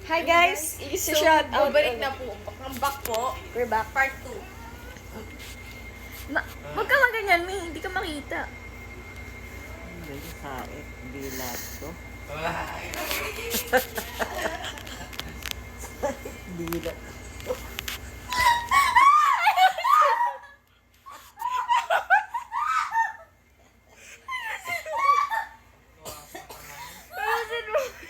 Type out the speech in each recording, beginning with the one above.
Hi guys! I-shout out. Bumalik na po. Ang back po. We're back. Part 2. Huwag ka maganyan, May. Hindi ka makita. Sa FB lahat to. Hindi na.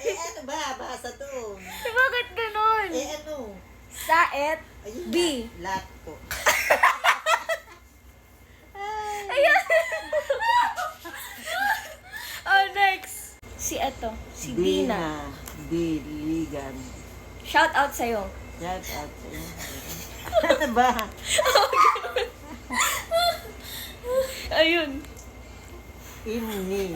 Ano ba? Basa to. Bakit ganon? Ano? Saet. Ayun B. na, lahat po. Ayan! Oh, next. Si si Dina. Diligan. Shout out sa'yo. Shout out sa inyo. Ano ba? Ayun. Inni.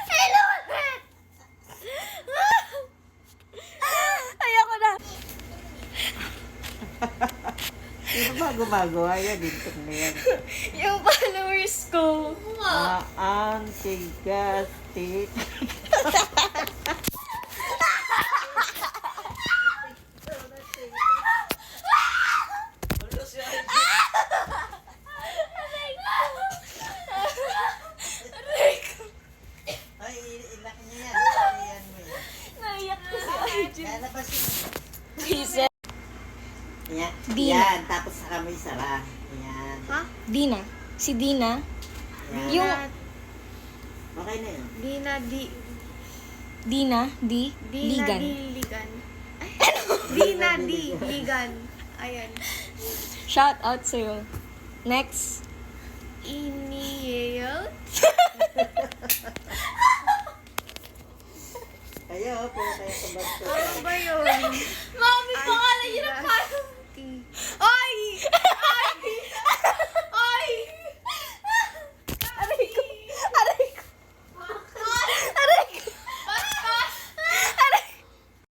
Hello, Annette! Ayoko na. Sino ba gumagawa yan? Dito na yan. Yung followers ko. Antigastic. Ay, ilak niya yan. Ayan mo yan. Naiyak ko si Arjun. Lalabas yun. Please. Yan. Dina. Yan. Tapos saka mo isara. Yan. Ha? Dina. Si Dina. Yan. Yung Okay na yun. Dina Dina, Ligan. Ligan. Dina Ligan. Ayan. Shout out sa'yo. Next. Iniel. Kayo po, kaya kabag ko. Ano ba yun?